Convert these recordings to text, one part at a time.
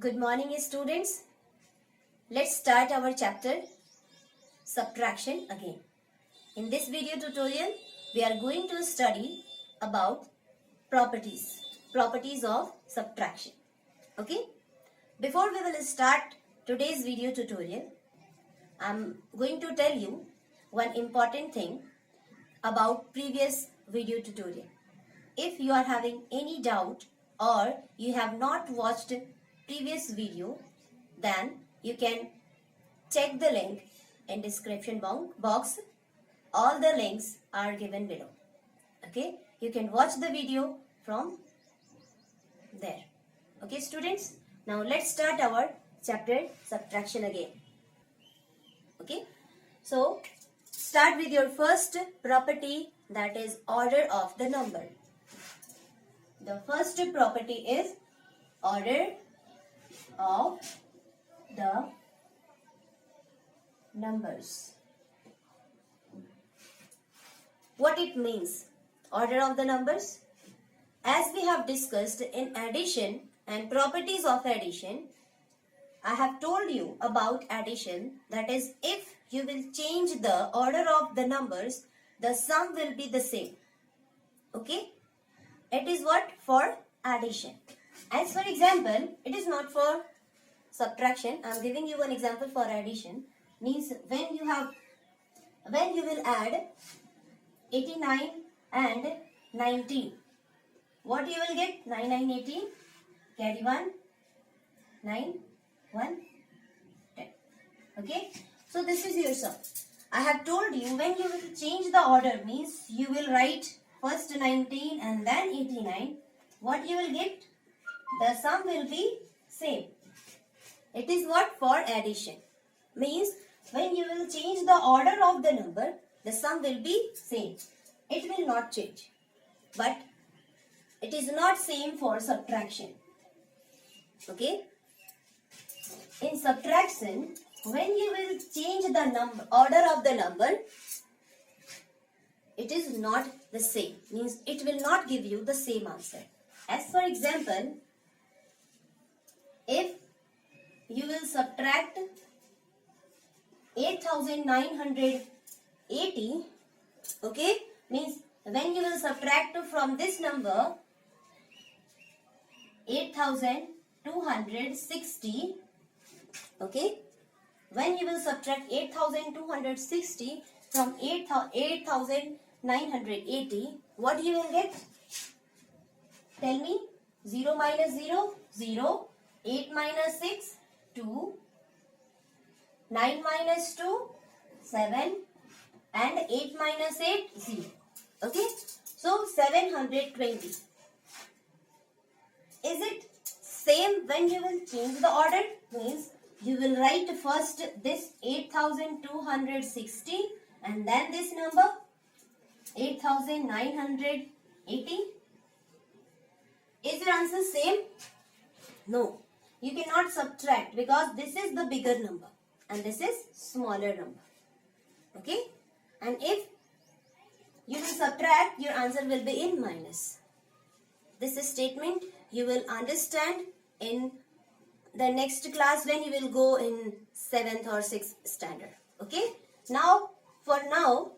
Good morning, students. Let's start our chapter Subtraction again. In this video tutorial, we are going to study about properties of subtraction. Okay? Before we will start today's video tutorial, I'm going to tell you one important thing about previous video tutorial. If you are having any doubt or you have not watched previous video, then you can check the link in description box. All the links are given below. Okay, you can watch the video from there. Okay, students, now let's start our chapter subtraction again. Okay, so start with your first property, that is order of the number. The first property is order of the numbers. What it means, order of the numbers? As we have discussed in addition and properties of addition, I have told you about addition, that is, if you will change the order of the numbers, the sum will be the same. Okay? It is what? For addition. As for example, it is not for subtraction. I am giving you an example for addition. Means when you will add 89 and 19. What you will get? 9, 9, 18. Carry 1. 9, 1, 10. Okay. So this is your sum. I have told you when you will change the order, means you will write first 19 and then 89. What you will get? The sum will be same. It is what? For addition. Means when you will change the order of the number, the sum will be same. It will not change. But it is not same for subtraction. Okay? In subtraction, when you will change the order of the number, it is not the same. Means it will not give you the same answer. As for example, if you will subtract 8,980, okay, means when you will subtract from this number 8,260, okay, when you will subtract 8,260 from 8,980, what you will get? Tell me. 0 minus 0, 0. 8 minus 6, 2. 9 minus 2, 7. And 8 minus 8, 0. Okay. So 720. Is it same when you will change the order? Means you will write first this 8,260 and then this number 8,980. Is your answer same? No. You cannot subtract because this is the bigger number and this is smaller number. Okay? And if you will subtract, your answer will be in minus. This statement you will understand in the next class when you will go in 7th or 6th standard. Okay? Now, for now,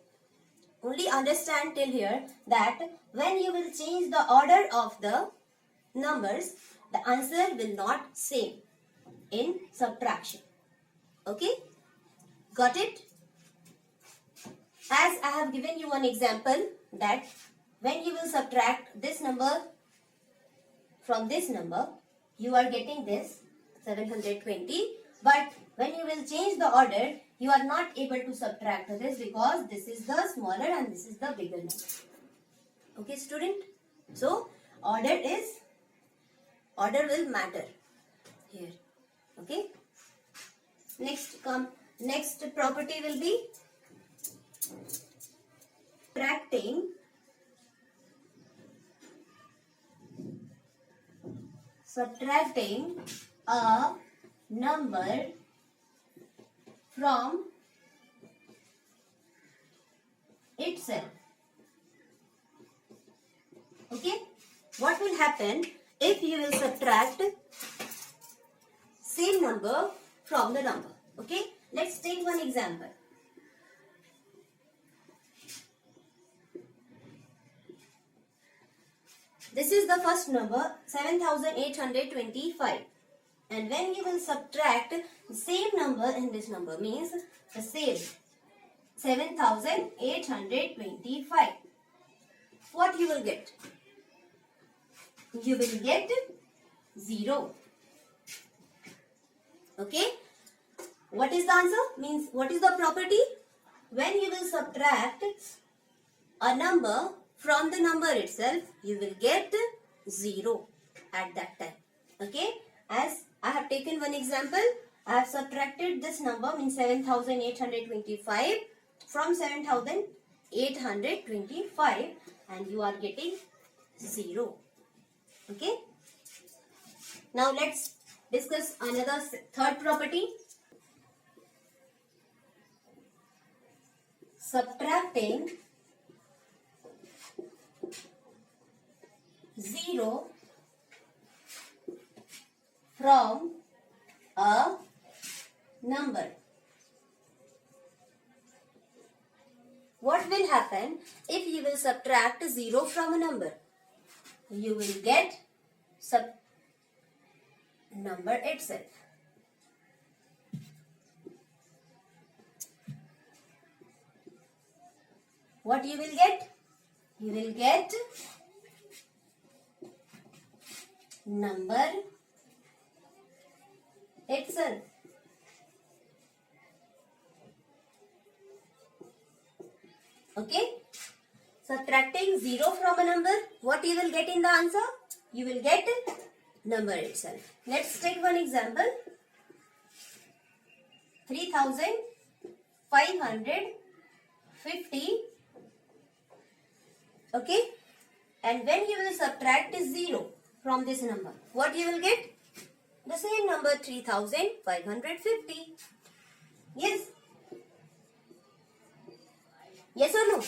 only understand till here that when you will change the order of the numbers, the answer will not same in subtraction. Okay? Got it? As I have given you one example that when you will subtract this number from this number, you are getting this 720. But when you will change the order, you are not able to subtract this because this is the smaller and this is the bigger number. Okay, student? So, order will matter here. Okay? Next property will be subtracting a number from itself. Okay? What will happen if you will subtract from the number. Okay, let's take one example. This is the first number, 7825. And when you will subtract the same number in this number, means the same 7825, what you will get? You will get 0. Okay. What is the answer? Means what is the property? When you will subtract a number from the number itself, you will get 0 at that time. Okay. As I have taken one example, I have subtracted this number, means 7825 from 7825, and you are getting 0. Okay. Now let's discuss another third property. Subtracting 0 from a number. What will happen if you will subtract 0 from a number? You will get number itself. What you will get? You will get number itself. Okay? Subtracting 0 from a number, what you will get in the answer? You will get number itself. Let's take one example. 3550. Okay? And when you will subtract 0 from this number, what you will get? The same number, 3550. Yes? Yes or no?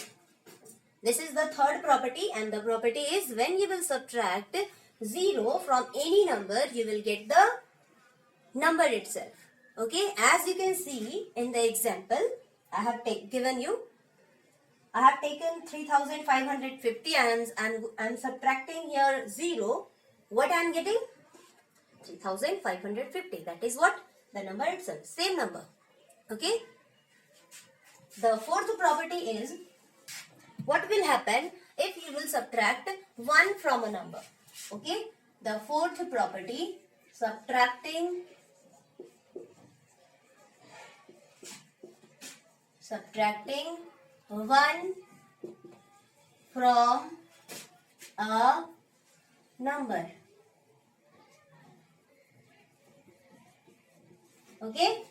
This is the third property, and the property is when you will subtract 0 from any number, you will get the number itself. Okay, as you can see in the example, I have given you, I have taken 3550 and I am subtracting here 0. What I am getting? 3550. That is what? The number itself. Same number. Okay. The fourth property is, what will happen if you will subtract 1 from a number? Okay. The fourth property, subtracting 1 from a number. Okay?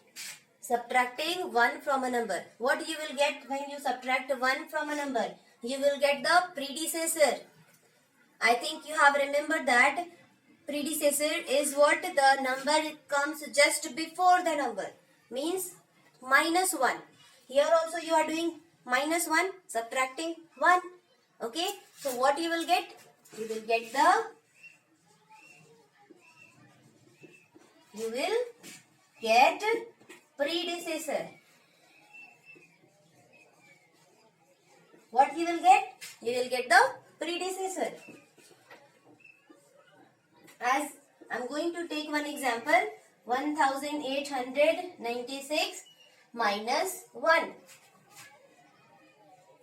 Subtracting 1 from a number. What you will get when you subtract 1 from a number? You will get the predecessor. I think you have remembered that predecessor is what? The number comes just before the number. Means minus 1. Here also you are doing minus 1, subtracting 1. Okay? So what you will get? You will get predecessor. What you will get? You will get the predecessor. As I am going to take one example, 1896 minus 1.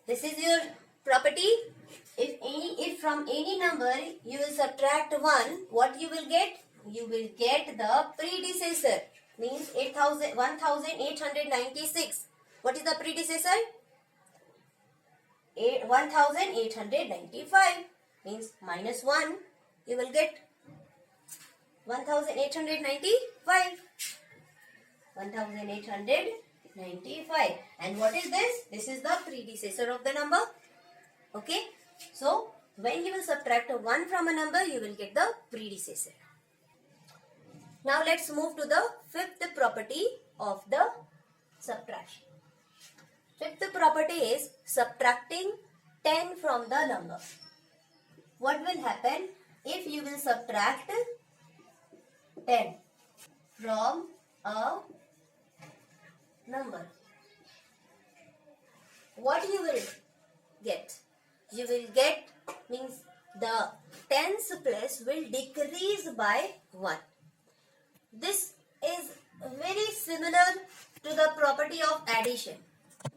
This is your property. If from any number you will subtract 1, what you will get? You will get the predecessor. Means 1896. What is the predecessor? 1895. Means minus 1. You will get 1895. 1895. And what is this? This is the predecessor of the number. Okay. So, when you will subtract 1 from a number, you will get the predecessor. Now, let's move to the fifth property of the subtraction. Fifth property is subtracting 10 from the number. What will happen if you will subtract 10 from a number. What you will get? You will get means the tens place will decrease by 1. This is very similar to the property of addition.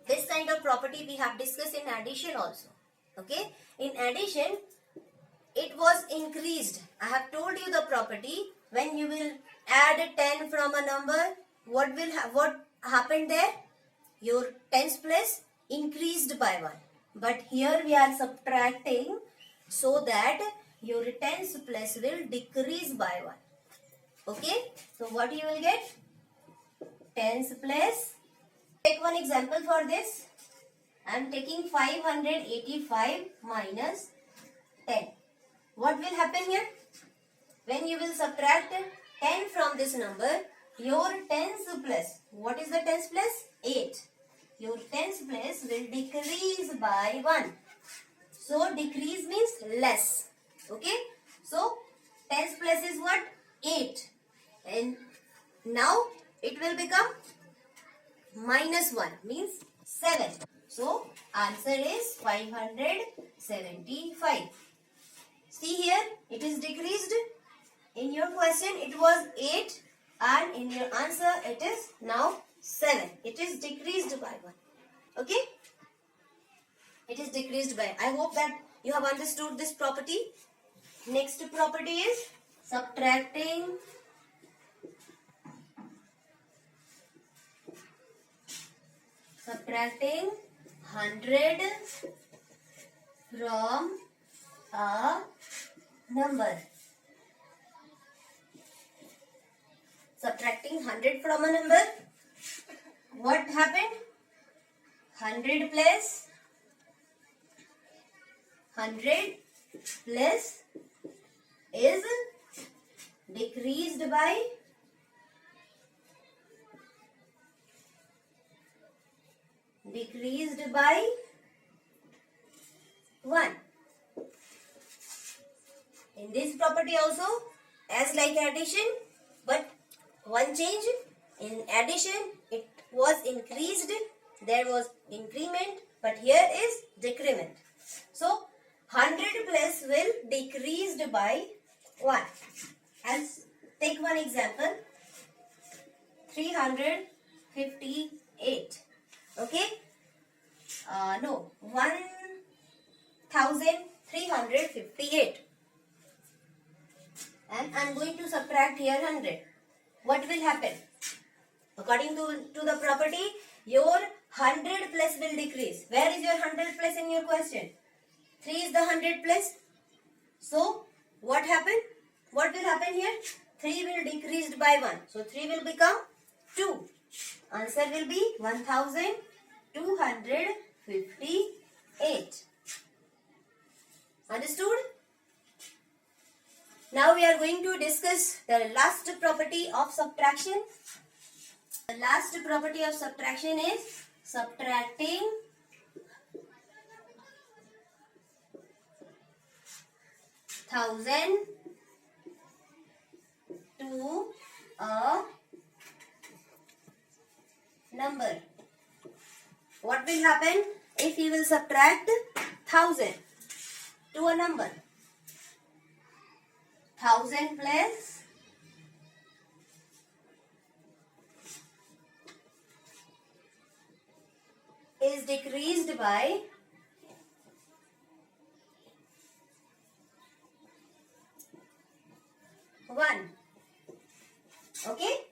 This kind of property we have discussed in addition also. Okay? In addition, it was increased. I have told you the property. When you will add 10 from a number, what happened there? Your tens place increased by 1. But here we are subtracting so that your tens place will decrease by 1. Okay? So what you will get? Tens place. Take one example for this. I am taking 585 minus 10. What will happen here? When you will subtract 10 from this number, your tens place, what is the tens place? 8. Your tens place will decrease by 1. So decrease means less. Okay? So tens place is what? 8. And now it will become minus 1 means 7. So answer is 575. See here, it is decreased. In your question it was 8 and in your answer it is now 7. It is decreased by 1. Okay? It is decreased by. I hope that you have understood this property. Next property is subtracting subtracting 100 from a number. Subtracting 100 from a number. What happened? 100 plus 100 plus is decreased by 1. In this property also, as like addition, but one change. In addition, it was increased, there was increment, but here is decrement. So 100 plus will decreased by 1. As take one example, 358. Okay? No, 1358. And I am going to subtract here 100. What will happen? According to the property, your 100 plus will decrease. Where is your 100 plus in your question? 3 is the 100 plus. So, what happened? What will happen here? 3 will decrease by 1. So, 3 will become 2. Answer will be 1258. Understood? Now we are going to discuss the last property of subtraction. The last property of subtraction is subtracting 1000 to a number. What will happen if you will subtract 1000 to a number? 1000 plus is decreased by 1. Okay?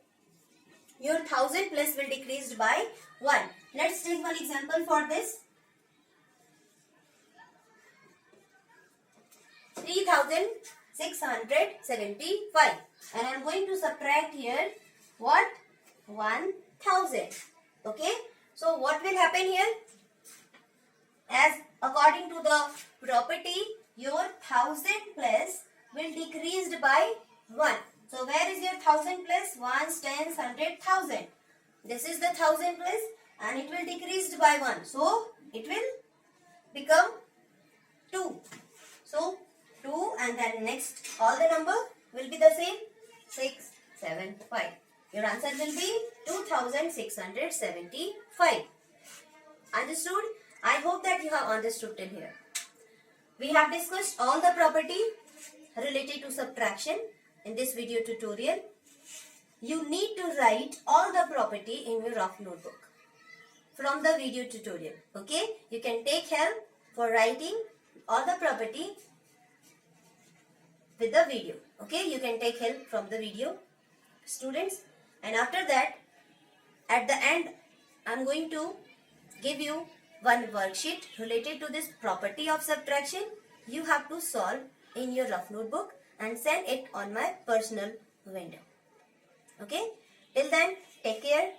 Your 1000 plus will decreased by 1. Let's take one example for this. 3675. And I am going to subtract here what? 1000. Okay? So what will happen here? As according to the property, your 1000 plus will decreased by 1. So where is your 1000 plus? 1s, 10s, 100, 1000. This is the 1000 plus and it will decreased by 1. So it will become 2. So 2 and then next all the number will be the same. 6, 7, 5. Your answer will be 2675. Understood? I hope that you have understood till here. We have discussed all the property related to subtraction in this video tutorial. You need to write all the property in your rough notebook from the video tutorial. Okay? You can take help for writing all the property with the video. Okay? You can take help from the video, students. And after that, at the end, I'm going to give you one worksheet related to this property of subtraction. You have to solve in your rough notebook and send it on my personal window. Okay? Till then, take care.